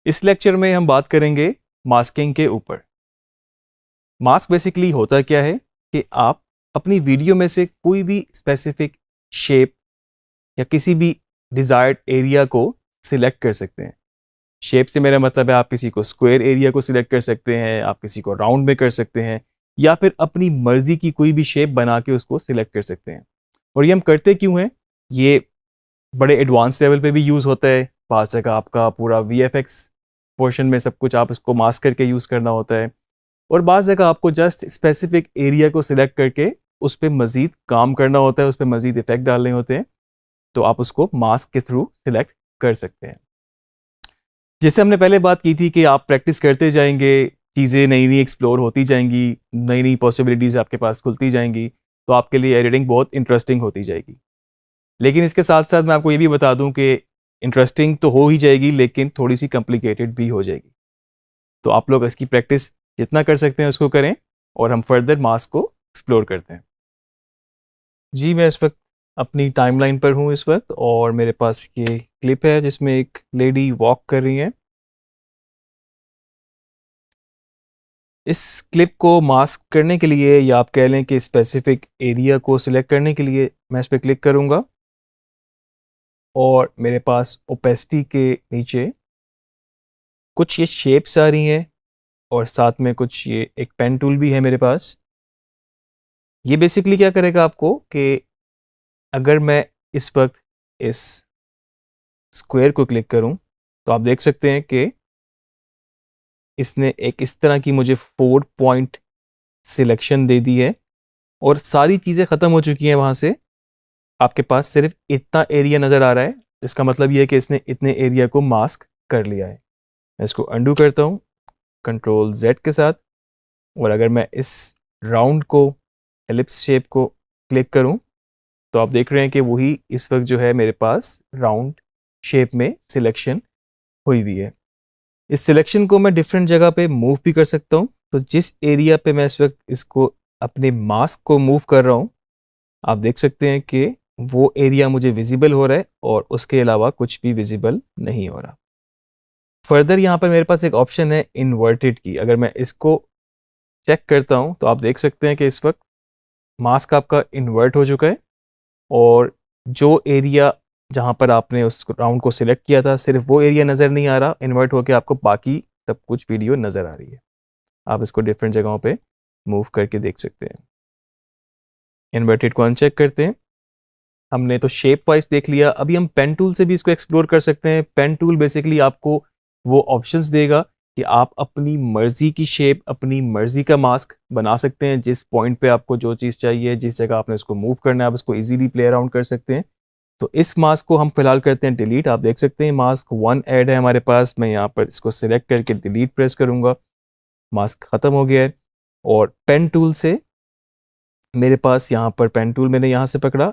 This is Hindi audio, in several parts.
इस लेक्चर में हम बात करेंगे मास्किंग के ऊपर। मास्क बेसिकली होता क्या है कि आप अपनी वीडियो में से कोई भी स्पेसिफिक शेप या किसी भी डिज़ायर्ड एरिया को सिलेक्ट कर सकते हैं। शेप से मेरा मतलब है आप किसी को स्क्वायर एरिया को सिलेक्ट कर सकते हैं, आप किसी को राउंड में कर सकते हैं, या फिर अपनी मर्जी की कोई भी शेप बना के उसको सिलेक्ट कर सकते हैं। और ये हम करते क्यों हैं? ये बड़े एडवांस लेवल पे भी यूज़ होता है। पास जगह आपका पूरा VFX पोर्शन में सब कुछ आप इसको मास्क करके यूज़ करना होता है, और बाज़ जगह आपको जस्ट स्पेसिफिक एरिया को सिलेक्ट करके उस पर मज़ीद काम करना होता है, उस पर मज़ीद इफेक्ट डालने होते हैं, तो आप उसको मास्क के थ्रू सिलेक्ट कर सकते हैं। जैसे हमने पहले बात की थी कि आप प्रैक्टिस करते जाएंगे, चीज़ें नई नई एक्सप्लोर होती जाएंगी, नई नई पॉसिबिलिटीज़ आपके पास खुलती जाएंगी, तो आपके लिए एडिटिंग बहुत इंटरेस्टिंग होती जाएगी। लेकिन इसके साथ साथ मैं आपको ये भी बता दूं कि इंटरेस्टिंग तो हो ही जाएगी, लेकिन थोड़ी सी कॉम्प्लिकेटेड भी हो जाएगी। तो आप लोग इसकी प्रैक्टिस जितना कर सकते हैं उसको करें, और हम फर्दर मास्क को एक्सप्लोर करते हैं। जी, मैं इस वक्त अपनी टाइमलाइन पर हूँ इस वक्त, और मेरे पास ये क्लिप है जिसमें एक लेडी वॉक कर रही है। इस क्लिप को मास्क करने के लिए, या आप कह लें कि स्पेसिफिक एरिया को सिलेक्ट करने के लिए, मैं इस पर क्लिक करूँगा और मेरे पास ओपेसिटी के नीचे कुछ ये शेप्स आ रही हैं, और साथ में कुछ ये एक पेन टूल भी है मेरे पास। ये बेसिकली क्या करेगा आपको कि अगर मैं इस वक्त इस स्क्वायर को क्लिक करूं, तो आप देख सकते हैं कि इसने एक इस तरह की मुझे 4 पॉइंट सिलेक्शन दे दी है, और सारी चीज़ें ख़त्म हो चुकी हैं। वहाँ से आपके पास सिर्फ इतना एरिया नज़र आ रहा है। इसका मतलब ये है कि इसने इतने एरिया को मास्क कर लिया है। मैं इसको अंडू करता हूँ Ctrl Z के साथ, और अगर मैं इस राउंड को, एलिप्स शेप को क्लिक करूं, तो आप देख रहे हैं कि वही इस वक्त जो है मेरे पास राउंड शेप में सिलेक्शन हुई हुई है। इस सिलेक्शन को मैं डिफरेंट जगह पे मूव भी कर सकता हूं। तो जिस एरिया पे मैं इस वक्त इसको अपने मास्क को मूव कर रहा हूं, आप देख सकते हैं कि वो एरिया मुझे विजिबल हो रहा है, और उसके अलावा कुछ भी विजिबल नहीं हो रहा। फर्दर यहाँ पर मेरे पास एक ऑप्शन है इन्वर्टेड की। अगर मैं इसको चेक करता हूँ, तो आप देख सकते हैं कि इस वक्त मास्क आपका इन्वर्ट हो चुका है, और जो एरिया जहाँ पर आपने उस राउंड को सिलेक्ट किया था, सिर्फ वो एरिया नज़र नहीं आ रहा, इन्वर्ट होकर आपको बाकी सब कुछ वीडियो नज़र आ रही है। आप इसको डिफरेंट जगहों पे मूव करके देख सकते हैं। इन्वर्टेड को अनचेक करते हैं। हमने तो शेप वाइज देख लिया, अभी हम पेन टूल से भी इसको एक्सप्लोर कर सकते हैं। पेन टूल बेसिकली आपको वो ऑप्शंस देगा कि आप अपनी मर्जी की शेप, अपनी मर्जी का मास्क बना सकते हैं। जिस पॉइंट पे आपको जो चीज़ चाहिए, जिस जगह आपने उसको मूव करना है, आप उसको इजीली प्ले अराउंड कर सकते हैं। तो इस मास्क को हम फिलहाल करते हैं डिलीट। आप देख सकते हैं मास्क 1 ऐड है हमारे पास। मैं यहाँ पर इसको सिलेक्ट करके डिलीट प्रेस करूँगा, मास्क ख़त्म हो गया है। और पेन टूल से मेरे पास यहाँ पर पेन टूल मैंने यहाँ से पकड़ा।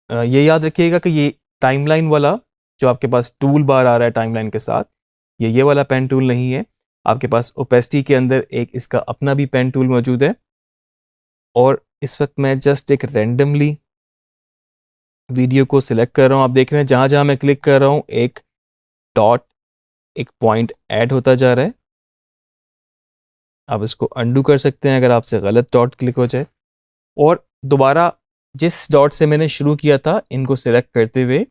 ये याद रखिएगा कि ये टाइमलाइन वाला जो आपके पास टूल बार आ रहा है टाइमलाइन के साथ, ये वाला पेन टूल नहीं है। आपके पास ओपेसिटी के अंदर एक इसका अपना भी पेन टूल मौजूद है, और इस वक्त मैं जस्ट एक रैंडमली वीडियो को सिलेक्ट कर रहा हूँ। आप देख रहे हैं जहाँ जहाँ मैं क्लिक कर रहा हूँ एक डॉट, एक पॉइंट ऐड होता जा रहा है। आप इसको अंडू कर सकते हैं अगर आपसे गलत डॉट क्लिक हो जाए, और दोबारा जिस डॉट से मैंने शुरू किया था, इनको सिलेक्ट करते हुए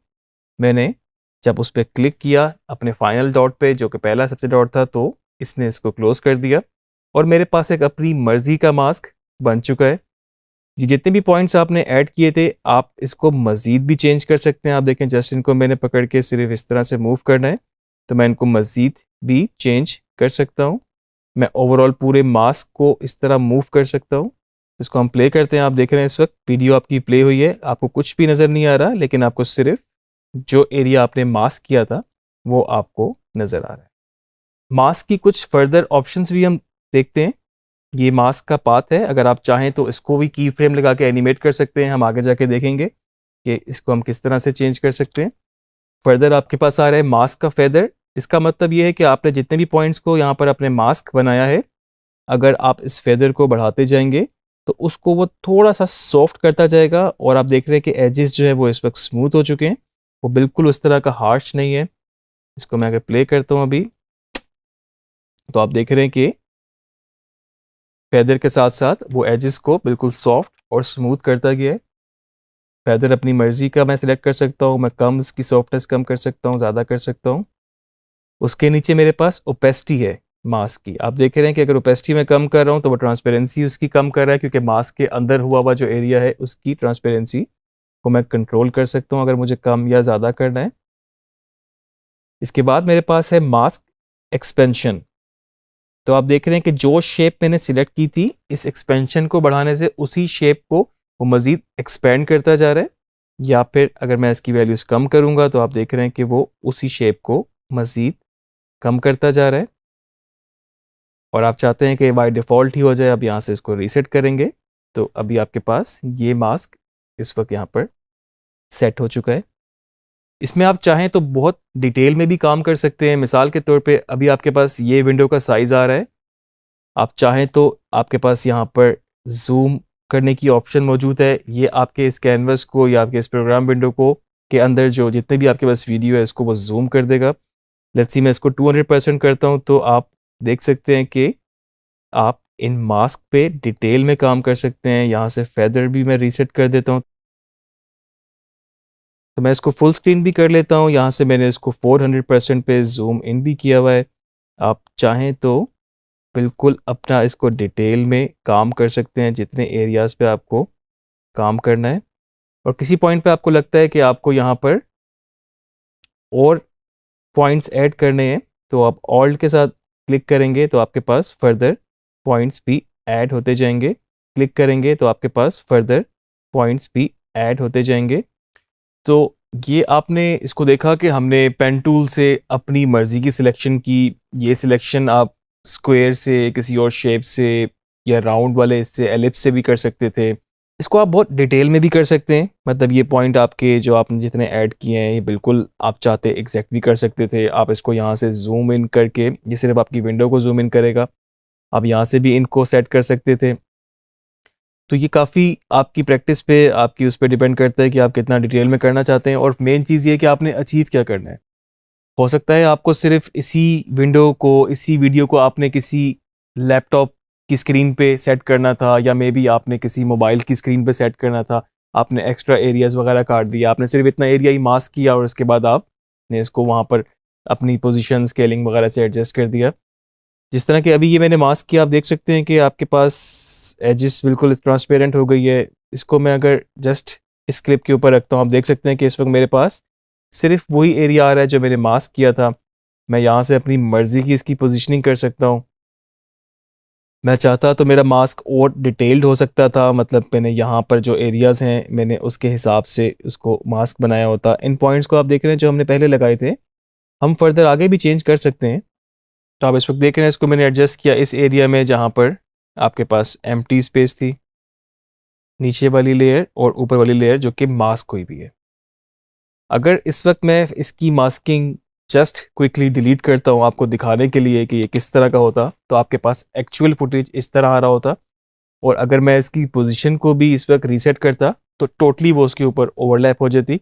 मैंने जब उस पर क्लिक किया अपने फाइनल डॉट पे, जो कि पहला सबसे डॉट था, तो इसने इसको क्लोज कर दिया, और मेरे पास एक अपनी मर्जी का मास्क बन चुका है। जितने भी पॉइंट्स आपने ऐड किए थे, आप इसको मज़ीद भी चेंज कर सकते हैं। आप देखें जस्ट इनको मैंने पकड़ के सिर्फ इस तरह से मूव करना है, तो मैं इनको मज़ीद भी चेंज कर सकता हूँ। मैं ओवरऑल पूरे मास्क को इस तरह मूव कर सकता हूँ। इसको हम प्ले करते हैं। आप देख रहे हैं इस वक्त वीडियो आपकी प्ले हुई है, आपको कुछ भी नज़र नहीं आ रहा, लेकिन आपको सिर्फ जो एरिया आपने मास्क किया था वो आपको नज़र आ रहा है। मास्क की कुछ फर्दर ऑप्शंस भी हम देखते हैं। ये मास्क का पाथ है, अगर आप चाहें तो इसको भी की फ्रेम लगा के एनिमेट कर सकते हैं। हम आगे जाके देखेंगे कि इसको हम किस तरह से चेंज कर सकते हैं। फर्दर आपके पास आ रहा है मास्क का फेदर। इसका मतलब ये है कि आपने जितने भी पॉइंट्स को यहाँ पर अपने मास्क बनाया है, अगर आप इस फेदर को बढ़ाते जाएंगे तो उसको वो थोड़ा सा सॉफ्ट करता जाएगा, और आप देख रहे हैं कि एजेस जो है वो इस वक्त स्मूथ हो चुके हैं, वो बिल्कुल उस तरह का हार्श नहीं है। इसको मैं अगर प्ले करता हूँ अभी, तो आप देख रहे हैं कि फेदर के साथ साथ वो एजेस को बिल्कुल सॉफ्ट और स्मूथ करता गया है। फेदर अपनी मर्जी का मैं सिलेक्ट कर सकता हूँ, मैं कम इसकी सॉफ्टनेस कम कर सकता हूँ, ज़्यादा कर सकता हूँ। उसके नीचे मेरे पास ओपेसिटी है मास्क की। आप देख रहे हैं कि अगर ओपेसिटी मैं कम कर रहा हूँ तो वो ट्रांसपेरेंसी उसकी कम कर रहा है, क्योंकि मास्क के अंदर हुआ हुआ जो एरिया है उसकी ट्रांसपेरेंसी को मैं कंट्रोल कर सकता हूँ अगर मुझे कम या ज़्यादा करना है। इसके बाद मेरे पास है मास्क एक्सपेंशन। तो आप देख रहे हैं कि जो शेप मैंने सिलेक्ट की थी, इस एक्सपेंशन को बढ़ाने से उसी शेप को वो मज़ीद एक्सपेंड करता जा रहा है, या फिर अगर मैं इसकी वैल्यूज़ कम करूँगा तो आप देख रहे हैं कि वो उसी शेप को मज़ीद कम करता जा रहा है। और आप चाहते हैं कि बाय डिफ़ॉल्ट ही हो जाए, अब यहाँ से इसको रीसेट करेंगे तो अभी आपके पास ये मास्क इस वक्त यहाँ पर सेट हो चुका है। इसमें आप चाहें तो बहुत डिटेल में भी काम कर सकते हैं। मिसाल के तौर पे अभी आपके पास ये विंडो का साइज़ आ रहा है, आप चाहें तो आपके पास यहाँ पर जूम करने की ऑप्शन मौजूद है। ये आपके इस कैनवस को या आपके इस प्रोग्राम विंडो को के अंदर जो जितने भी आपके पास वीडियो है इसको वो जूम कर देगा। लेट्स सी मैं इसको 200% करता हूँ तो आप देख सकते हैं कि आप इन मास्क पे डिटेल में काम कर सकते हैं। यहाँ से फेदर भी मैं रीसेट कर देता हूँ तो मैं इसको फुल स्क्रीन भी कर लेता हूँ। यहाँ से मैंने इसको 400% पे जूम इन भी किया हुआ है। आप चाहें तो बिल्कुल अपना इसको डिटेल में काम कर सकते हैं जितने एरियाज़ पे आपको काम करना है। और किसी पॉइंट पे आपको लगता है कि आपको यहाँ पर और पॉइंट्स ऐड करने हैं तो आप ऑल्ट के साथ क्लिक करेंगे तो आपके पास फर्दर पॉइंट्स भी ऐड होते जाएंगे। क्लिक करेंगे तो आपके पास फर्दर पॉइंट्स भी ऐड होते जाएंगे। तो ये आपने इसको देखा कि हमने पेन टूल से अपनी मर्ज़ी की सिलेक्शन की। ये सिलेक्शन आप स्क्वायर से, किसी और शेप से, या राउंड वाले इससे, एलिप्स से भी कर सकते थे। इसको आप बहुत डिटेल में भी कर सकते हैं, मतलब ये पॉइंट आपके जो आपने जितने ऐड किए हैं ये बिल्कुल आप चाहते एग्जैक्ट भी कर सकते थे। आप इसको यहाँ से जूम इन करके, ये सिर्फ आपकी विंडो को जूम इन करेगा, आप यहाँ से भी इनको सेट कर सकते थे। तो ये काफ़ी आपकी प्रैक्टिस पे, आपकी उस पर डिपेंड करता है कि आप कितना डिटेल में करना चाहते हैं। और मेन चीज़ ये कि आपने अचीव क्या करना है। हो सकता है आपको सिर्फ इसी विंडो को, इसी वीडियो को आपने किसी लैपटॉप की स्क्रीन पे सेट करना था, या मे बी आपने किसी मोबाइल की स्क्रीन पे सेट करना था। आपने एक्स्ट्रा एरियाज़ वगैरह काट दिया, आपने सिर्फ इतना एरिया ही मास्क किया और उसके बाद आपने इसको वहाँ पर अपनी पोजीशन स्केलिंग वगैरह से एडजस्ट कर दिया। जिस तरह के अभी ये मैंने मास्क किया, आप देख सकते हैं कि आपके पास एजिस बिल्कुल ट्रांसपेरेंट हो गई है। इसको मैं अगर जस्ट इस क्लिप के ऊपर रखता हूँ, आप देख सकते हैं कि इस वक्त मेरे पास सिर्फ वही एरिया आ रहा है जो मैंने मास्क किया था। मैं यहाँ से अपनी मर्ज़ी की इसकी पोजीशनिंग कर सकता हूँ। मैं चाहता तो मेरा मास्क और डिटेल्ड हो सकता था, मतलब मैंने यहाँ पर जो एरियाज़ हैं मैंने उसके हिसाब से उसको मास्क बनाया होता। इन पॉइंट्स को आप देख रहे हैं जो हमने पहले लगाए थे, हम फर्दर आगे भी चेंज कर सकते हैं। तो आप इस वक्त देख रहे हैं इसको मैंने एडजस्ट किया इस एरिया में जहाँ पर आपके पास एम्प्टी स्पेस थी, नीचे वाली लेयर और ऊपर वाली लेयर जो कि मास्क हुई भी है। अगर इस वक्त मैं इसकी मास्किंग जस्ट क्विकली डिलीट करता हूँ आपको दिखाने के लिए कि ये किस तरह का होता, तो आपके पास एक्चुअल फुटेज इस तरह आ रहा होता। और अगर मैं इसकी पोजीशन को भी इस वक्त रीसेट करता तो टोटली वो उसके ऊपर ओवरलैप हो जाती।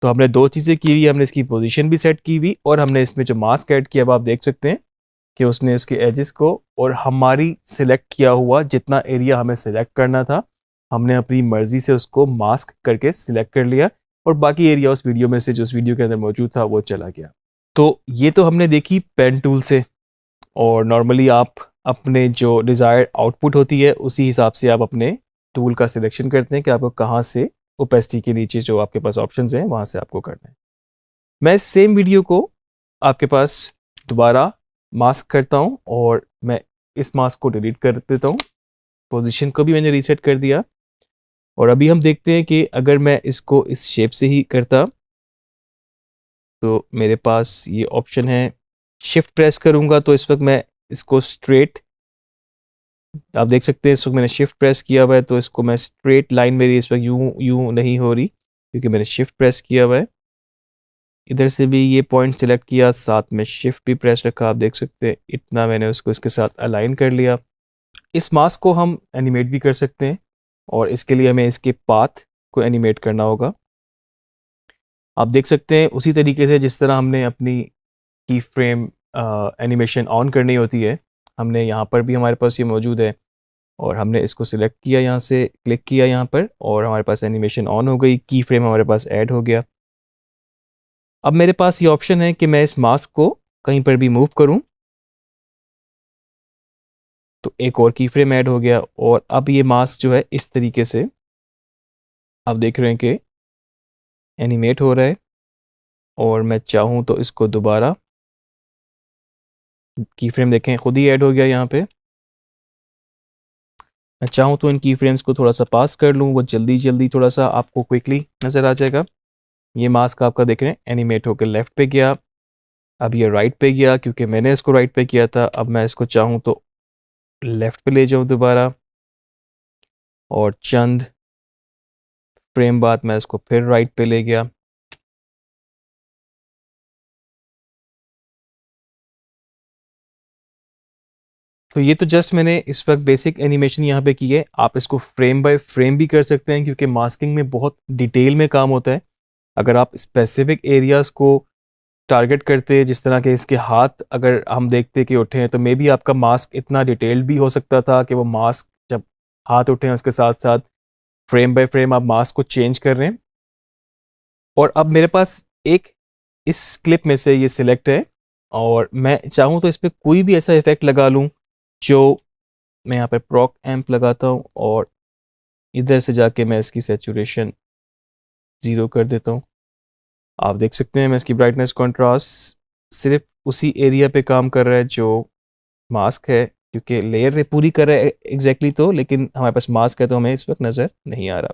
तो हमने दो चीज़ें की हुई, हमने इसकी पोजीशन भी सेट की हुई और हमने इसमें जो मास्क ऐड किया, अब आप देख सकते हैं कि उसने उसके एजेस को और हमारी सिलेक्ट किया हुआ जितना एरिया हमें सिलेक्ट करना था, हमने अपनी मर्ज़ी से उसको मास्क करके सिलेक्ट कर लिया और बाकी एरिया उस वीडियो में से जो उस वीडियो के अंदर मौजूद था वो चला गया। तो ये तो हमने देखी पेन टूल से। और नॉर्मली आप अपने जो डिज़ायर्ड आउटपुट होती है उसी हिसाब से आप अपने टूल का सिलेक्शन करते हैं कि आपको कहाँ से ओपेसिटी के नीचे जो आपके पास ऑप्शंस हैं वहाँ से आपको करना है। मैं इस सेम वीडियो को आपके पास दोबारा मास्क करता हूँ और मैं इस मास्क को डिलीट कर देता हूँ। पोजीशन को भी मैंने रीसेट कर दिया और अभी हम देखते हैं कि अगर मैं इसको इस शेप से ही करता तो मेरे पास ये ऑप्शन है। शिफ्ट प्रेस करूँगा तो इस वक्त मैं इसको स्ट्रेट, आप देख सकते हैं इस वक्त मैंने शिफ्ट प्रेस किया हुआ है तो इसको मैं स्ट्रेट लाइन मेरी इस वक्त यूं नहीं हो रही क्योंकि मैंने शिफ्ट प्रेस किया हुआ है। इधर से भी ये पॉइंट सेलेक्ट किया, साथ में शिफ्ट भी प्रेस रखा, आप देख सकते हैं इतना मैंने उसको इसके साथ अलाइन कर लिया। इस मास्क को हम एनिमेट भी कर सकते हैं और इसके लिए हमें इसके पाथ को एनिमेट करना होगा। आप देख सकते हैं उसी तरीके से जिस तरह हमने अपनी की फ्रेम एनिमेशन ऑन करनी होती है, हमने यहाँ पर भी हमारे पास ये मौजूद है और हमने इसको सिलेक्ट किया, यहाँ से क्लिक किया यहाँ पर और हमारे पास एनिमेशन ऑन हो गई, की फ्रेम हमारे पास ऐड हो गया। अब मेरे पास ये ऑप्शन है कि मैं इस मास्क को कहीं पर भी मूव करूं, तो एक और की फ्रेम ऐड हो गया और अब ये मास्क जो है इस तरीके से आप देख रहे हैं कि एनिमेट हो रहा है और मैं चाहूँ तो इसको दोबारा, की फ्रेम देखें खुद ही ऐड हो गया यहाँ पे। मैं चाहूँ तो इन की फ्रेम्स को थोड़ा सा पास कर लूँ, वो जल्दी जल्दी थोड़ा सा आपको क्विकली नज़र आ जाएगा। ये मास्क आपका देख रहे हैं एनिमेट होकर लेफ़्ट पे गया, अब ये राइट पे गया क्योंकि मैंने इसको राइट पे किया था। अब मैं इसको चाहूँ तो लेफ़्ट पे ले जाऊँ दोबारा और चंद फ्रेम बाद मैं इसको फिर राइट पे ले गया। तो ये तो जस्ट मैंने इस वक्त बेसिक एनिमेशन यहाँ पे की है। आप इसको फ्रेम बाय फ्रेम भी कर सकते हैं क्योंकि मास्किंग में बहुत डिटेल में काम होता है। अगर आप स्पेसिफिक एरियाज़ को टारगेट करते हैं, जिस तरह के इसके हाथ अगर हम देखते कि उठे हैं, तो मे बी आपका मास्क इतना डिटेल्ड भी हो सकता था कि वो मास्क जब हाथ उठे हैं उसके साथ साथ फ्रेम बाय फ्रेम आप मास्क को चेंज कर रहे हैं। और अब मेरे पास एक इस क्लिप में से ये सिलेक्ट है और मैं चाहूँ तो इस पर कोई भी ऐसा इफेक्ट लगा लूँ जो मैं यहाँ पर प्रॉक एम्प लगाता हूँ और इधर से जाके मैं इसकी सैचुरेशन 0 कर देता हूँ। आप देख सकते हैं मैं इसकी ब्राइटनेस कॉन्ट्रास्ट सिर्फ उसी एरिया पे काम कर रहा है जो मास्क है, क्योंकि लेयर पूरी कर रहा है एग्जैक्टली तो, लेकिन हमारे पास मास्क है तो हमें इस वक्त नज़र नहीं आ रहा।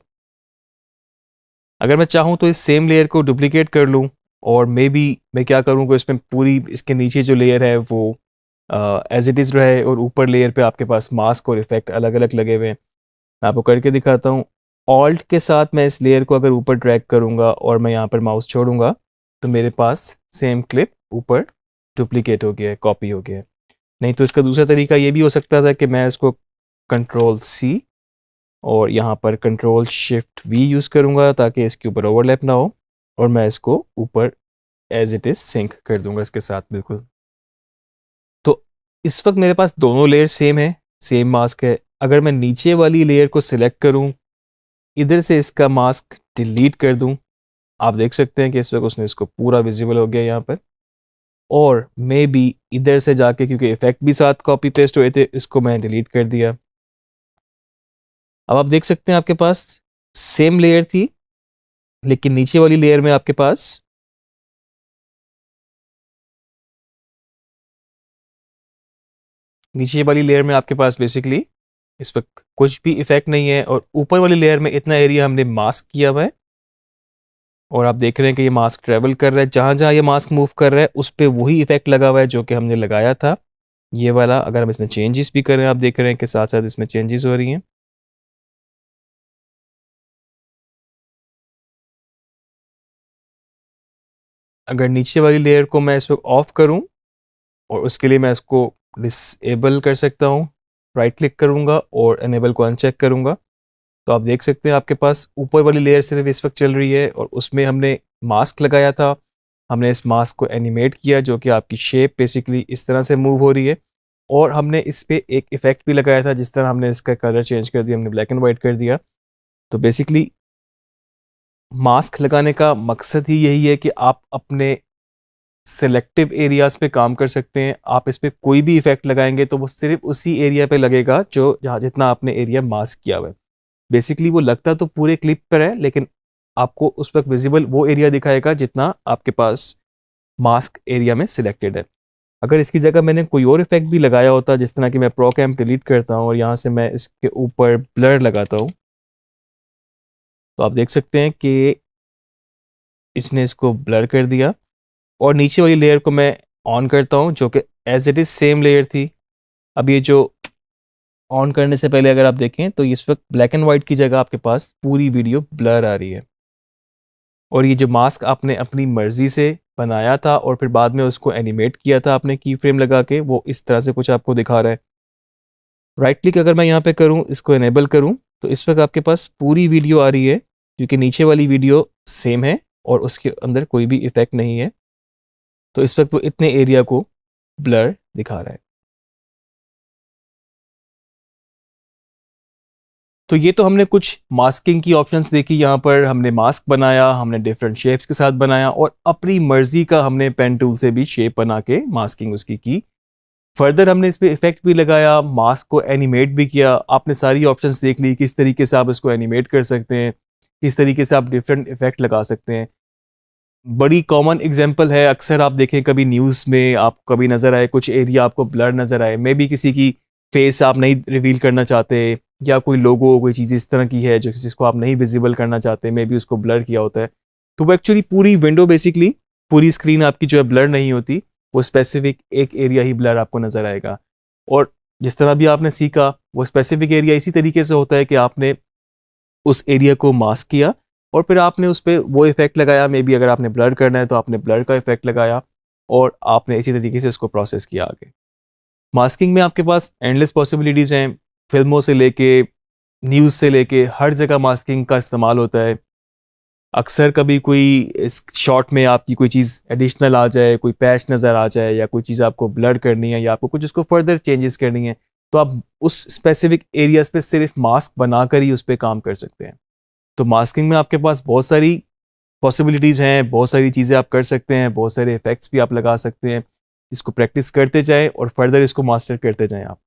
अगर मैं चाहूँ तो इस सेम लेयर को डुप्लीकेट कर लूँ और मे बी मैं क्या करूँ कि इसमें पूरी इसके नीचे जो लेयर है वो एज इट इज़ रहे और ऊपर लेयर पे आपके पास मास्क और इफेक्ट अलग अलग लगे हुए हैं। मैं आपको करके दिखाता हूँ। ऑल्ट के साथ मैं इस लेयर को अगर ऊपर ड्रैग करूँगा और मैं यहाँ पर माउस छोड़ूंगा तो मेरे पास सेम क्लिप ऊपर डुप्लीकेट हो गया है, कॉपी हो गया है। नहीं तो इसका दूसरा तरीका ये भी हो सकता था कि मैं इसको कंट्रोल सी और यहाँ पर कंट्रोल शिफ्ट वी यूज़ करूँगा ताकि इसके ऊपर ओवरलैप ना हो और मैं इसको ऊपर एज इट इज़ सिंक कर दूंगा इसके साथ बिल्कुल। तो इस वक्त मेरे पास दोनों लेयर सेम है, सेम मास्क है। अगर मैं नीचे वाली लेयर को सिलेक्ट करूं, इधर से इसका मास्क डिलीट कर दूं, आप देख सकते हैं कि इस वक्त उसने इसको पूरा विजिबल हो गया यहाँ पर। और मे बी इधर से जाके क्योंकि इफेक्ट भी साथ कॉपी पेस्ट हुए थे, इसको मैं डिलीट कर दिया। अब आप देख सकते हैं आपके पास सेम लेयर थी लेकिन नीचे वाली लेयर में आपके पास बेसिकली इस पर कुछ भी इफेक्ट नहीं है और ऊपर वाली लेयर में इतना एरिया हमने मास्क किया हुआ है और आप देख रहे हैं कि ये मास्क ट्रेवल कर रहा है, जहां जहां ये मास्क मूव कर रहा है उस पर वही इफेक्ट लगा हुआ है जो कि हमने लगाया था ये वाला। अगर हम इसमें चेंजेस भी करें, आप देख रहे हैं कि साथ साथ इसमें चेंजेस हो रही हैं। अगर नीचे वाली लेयर को मैं इस वक्त ऑफ करूं और उसके लिए मैं इसको डिसेबल कर सकता हूं, राइट क्लिक करूंगा और एनेबल को अनचेक करूंगा तो आप देख सकते हैं आपके पास ऊपर वाली लेयर सिर्फ इस वक्त चल रही है और उसमें हमने मास्क लगाया था। हमने इस मास्क को एनिमेट किया जो कि आपकी शेप बेसिकली इस तरह से मूव हो रही है और हमने इस पर एक इफ़ेक्ट भी लगाया था, जिस तरह हमने इसका कलर चेंज कर दिया, हमने ब्लैक एंड वाइट कर दिया। तो बेसिकली मास्क लगाने का मकसद ही यही है कि आप अपने सेलेक्टिव एरियाज पे काम कर सकते हैं। आप इस पर कोई भी इफेक्ट लगाएंगे तो वो सिर्फ उसी एरिया पे लगेगा जो जहाँ जितना आपने एरिया मास्क किया हुआ है। बेसिकली वो लगता तो पूरे क्लिप पर है लेकिन आपको उस वक्त विजिबल वो एरिया दिखाएगा जितना आपके पास मास्क एरिया में सिलेक्टेड है। अगर इसकी जगह मैंने कोई और इफेक्ट भी लगाया होता, जिस तरह कि मैं प्रो कैम डिलीट करता हूँ और यहाँ से मैं इसके ऊपर ब्लर लगाता हूँ, तो आप देख सकते हैं कि इसने इसको ब्लर कर दिया और नीचे वाली लेयर को मैं ऑन करता हूँ जो कि as it is same layer थी। अब ये जो ऑन करने से पहले अगर आप देखें तो इस वक्त ब्लैक एंड वाइट की जगह आपके पास पूरी वीडियो ब्लर आ रही है और ये जो मास्क आपने अपनी मर्जी से बनाया था और फिर बाद में उसको एनिमेट किया था आपने की फ्रेम लगा के, वो इस तरह से कुछ आपको दिखा रहा है। राइट क्लिक अगर मैं यहाँ पे करूँ, इसको इनेबल करूँ, तो इस वक्त आपके पास पूरी वीडियो आ रही है क्योंकि नीचे वाली वीडियो सेम है और उसके अंदर कोई भी इफेक्ट नहीं है। तो इस वक्त वो इतने एरिया को ब्लर दिखा रहा है। तो ये तो हमने कुछ मास्किंग की ऑप्शंस देखी, यहाँ पर हमने मास्क बनाया, हमने डिफरेंट शेप्स के साथ बनाया और अपनी मर्जी का हमने पेन टूल से भी शेप बना के मास्किंग उसकी की। फर्दर हमने इस पे इफेक्ट भी लगाया, मास्क को एनिमेट भी किया। आपने सारी ऑप्शंस देख ली, किस तरीके से आप इसको एनिमेट कर सकते हैं, किस तरीके से आप डिफरेंट इफेक्ट लगा सकते हैं। बड़ी कॉमन एग्जांपल है, अक्सर आप देखें कभी न्यूज़ में आप कभी नज़र आए कुछ एरिया आपको ब्लर नज़र आए, मे बी किसी की फेस आप नहीं रिवील करना चाहते, या कोई लोगो कोई चीज़ इस तरह की है जो जिसको आप नहीं विजिबल करना चाहते, मे बी उसको ब्लर किया होता है। तो वो एक्चुअली पूरी विंडो बेसिकली पूरी स्क्रीन आपकी जो है ब्लर नहीं होती, वो स्पेसिफिक एक एरिया ही ब्लर आपको नज़र आएगा। और जिस तरह भी आपने सीखा वो स्पेसिफिक एरिया इसी तरीके से होता है कि आपने उस एरिया को मास्क किया और फिर आपने उस पर वो इफेक्ट लगाया। मे बी अगर आपने ब्लर करना है तो आपने ब्लर का इफेक्ट लगाया और आपने इसी तरीके से इसको प्रोसेस किया आगे। मास्किंग में आपके पास एंडलेस पॉसिबिलिटीज़ हैं, फिल्मों से लेके न्यूज़ से लेके हर जगह मास्किंग का इस्तेमाल होता है। अक्सर कभी कोई इस शॉट में आपकी कोई चीज़ एडिशनल आ जाए, कोई पैच नज़र आ जाए, या कोई चीज़ आपको ब्लर करनी है या आपको कुछ उसको फर्दर चेंजेस करनी है, तो आप उस स्पेसिफिक एरियाज पे सिर्फ मास्क बनाकर ही उस पर काम कर सकते हैं। तो मास्किंग में आपके पास बहुत सारी पॉसिबिलिटीज़ हैं, बहुत सारी चीज़ें आप कर सकते हैं, बहुत सारे इफ़ेक्ट्स भी आप लगा सकते हैं। इसको प्रैक्टिस करते जाएं और फर्दर इसको मास्टर करते जाएं आप।